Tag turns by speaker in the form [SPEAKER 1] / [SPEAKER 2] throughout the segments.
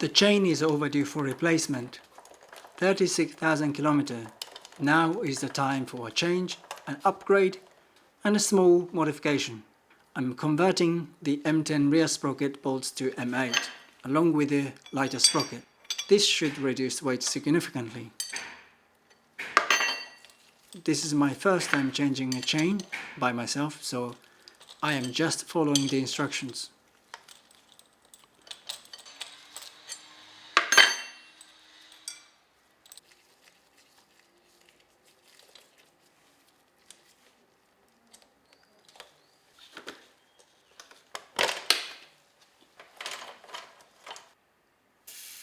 [SPEAKER 1] The chain is overdue for replacement. 36,000 kilometers. Now is the time for a change, an upgrade, and a small modification. I'm converting the M10 rear sprocket bolts to M8, along with the lighter sprocket. This should reduce weight significantly. This is my first time changing a chain by myself, so I am just following the instructions.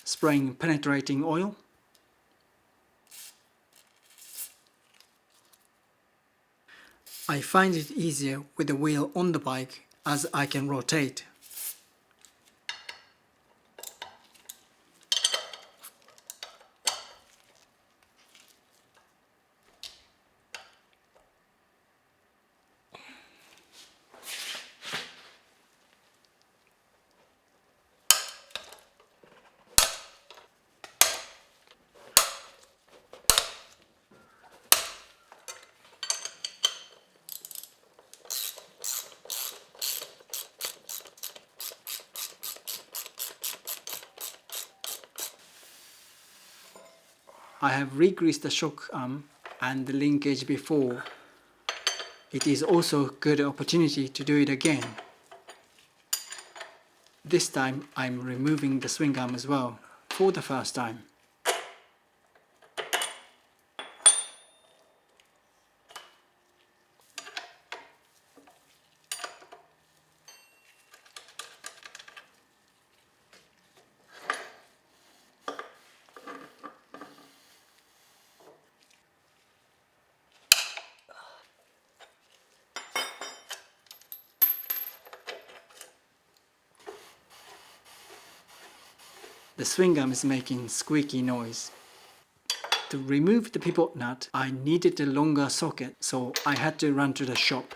[SPEAKER 1] Spraying penetrating oil. I find it easier with the wheel on the bike as I can rotate. I have re-greased the shock arm and the linkage before. It is also a good opportunity to do it again. This time I'm removing the swing arm as well, for the first time. The swing arm is making squeaky noise. To remove the pivot nut, I needed a longer socket, so I had to run to the shop.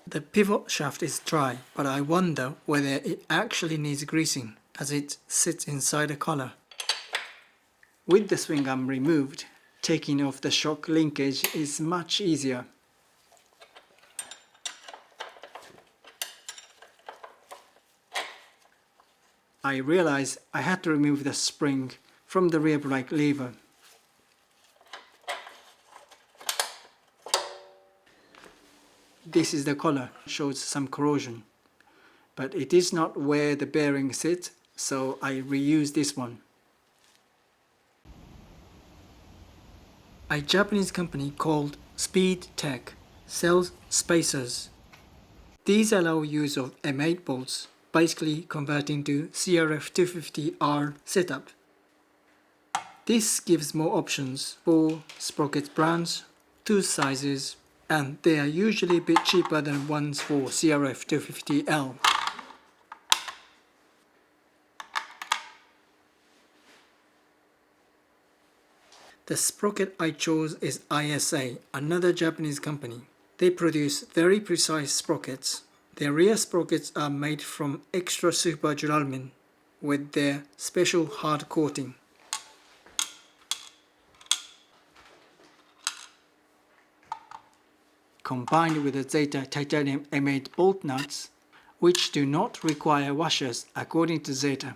[SPEAKER 1] The pivot shaft is dry, but I wonder whether it actually needs greasing, as it sits inside a collar. With the swing arm removed, taking off the shock linkage is much easier. I realized I had to remove the spring from the rear brake lever. This is the collar, shows some corrosion, but it is not where the bearing sits, so I reuse this one. A Japanese company called Speed Tech sells spacers. These allow use of M8 bolts, basically converting to CRF250R setup. This gives more options for sprocket brands, tooth sizes, and they are usually a bit cheaper than ones for CRF250L. The sprocket I chose is ISA, another Japanese company. They produce very precise sprockets. Their rear sprockets are made from extra super duralumin with their special hard coating. Combined with the Zeta titanium M8 bolt nuts, which do not require washers according to Zeta.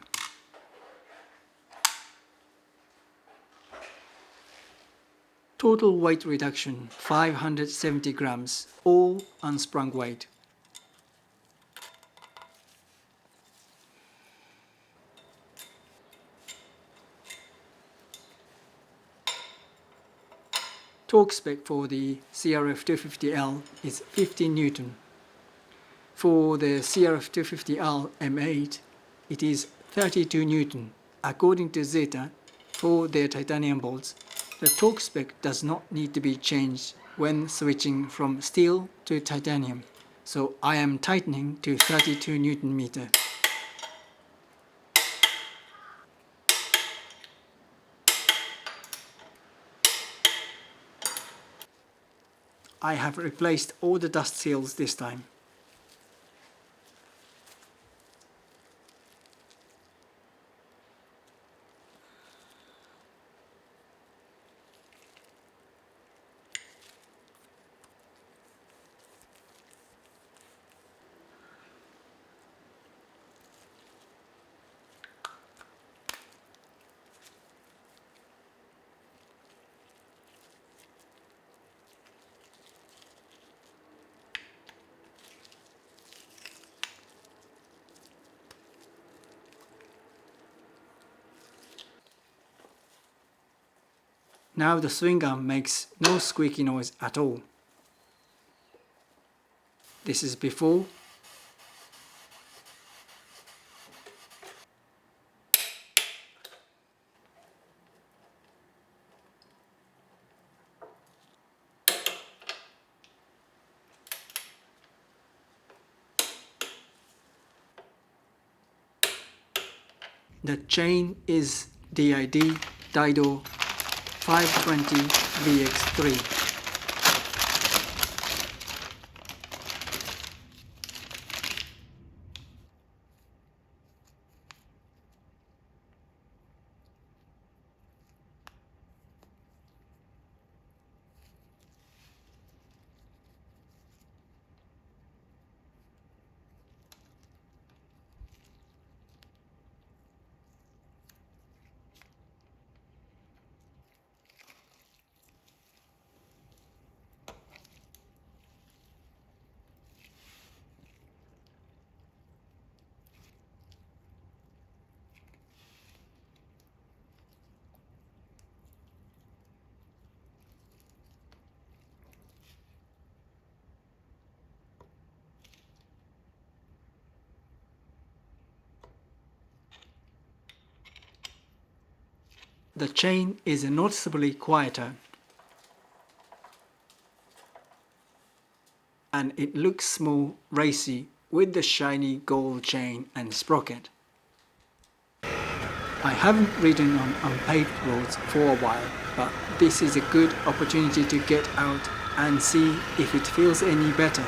[SPEAKER 1] Total weight reduction 570 grams, all unsprung weight. Torque spec for the CRF250L is 15 Newton. For the CRF250L M8, it is 32 Newton. According to Zeta, for their titanium bolts, the torque spec does not need to be changed when switching from steel to titanium, so I am tightening to 32 Newton meter. I have replaced all the dust seals this time. Now the swing arm makes no squeaky noise at all. This is before. The chain is DID Dido 520 VX3. The chain is noticeably quieter, and it looks more racy with the shiny gold chain and sprocket. I haven't ridden on unpaved roads for a while, but this is a good opportunity to get out and see if it feels any better.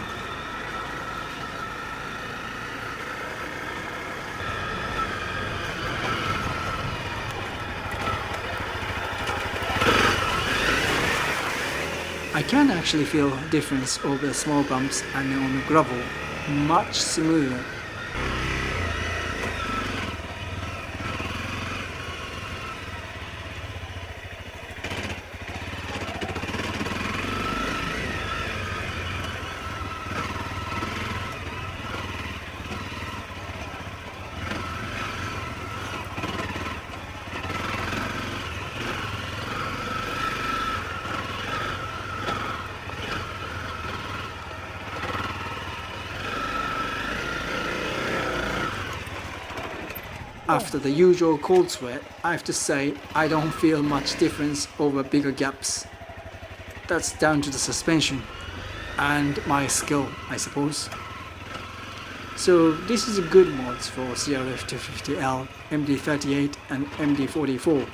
[SPEAKER 1] I can actually feel a difference over small bumps and on gravel, much smoother. After the usual cold sweat, I have to say I don't feel much difference over bigger gaps. That's down to the suspension and my skill, I suppose. So this is a good mods for CRF250L MD38 and MD44.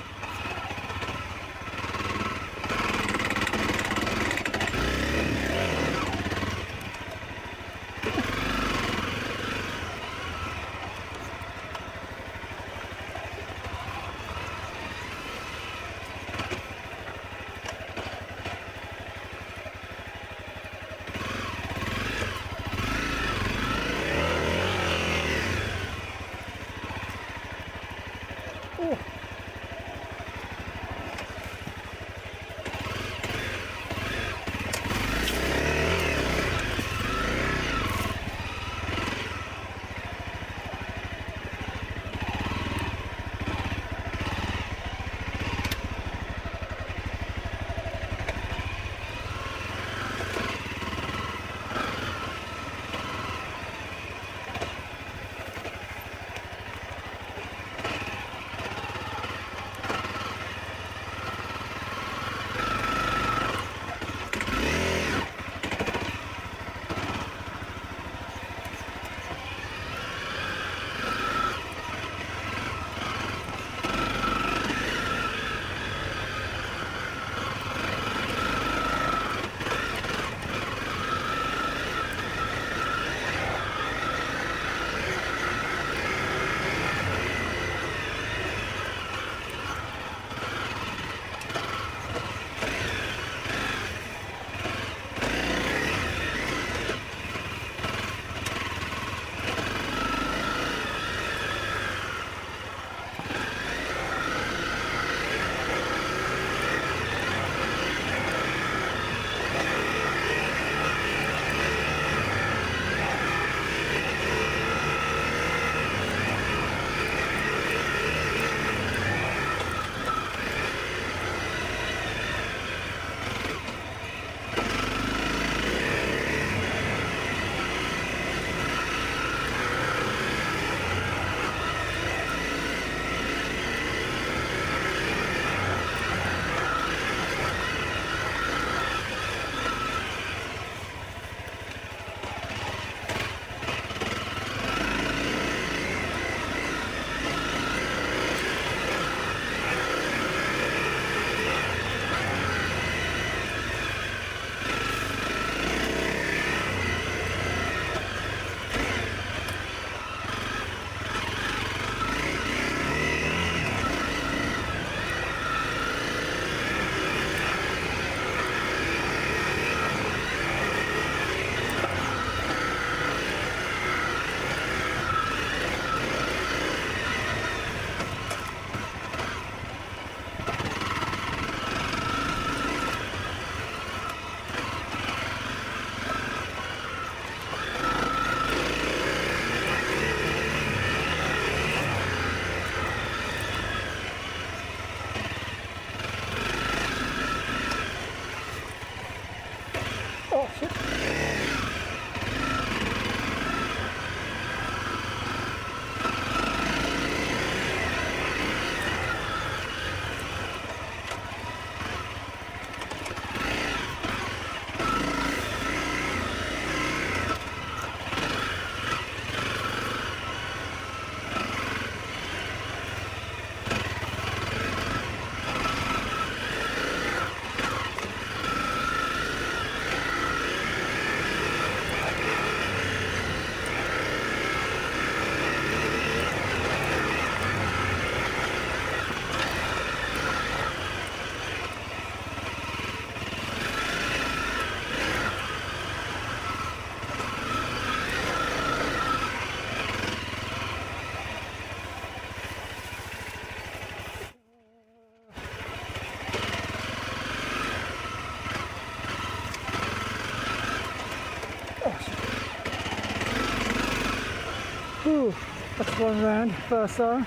[SPEAKER 2] Whew, that's one round, first time.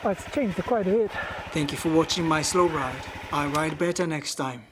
[SPEAKER 2] Oh, it's changed quite a bit.
[SPEAKER 1] Thank you for watching my slow ride. I'll ride better next time.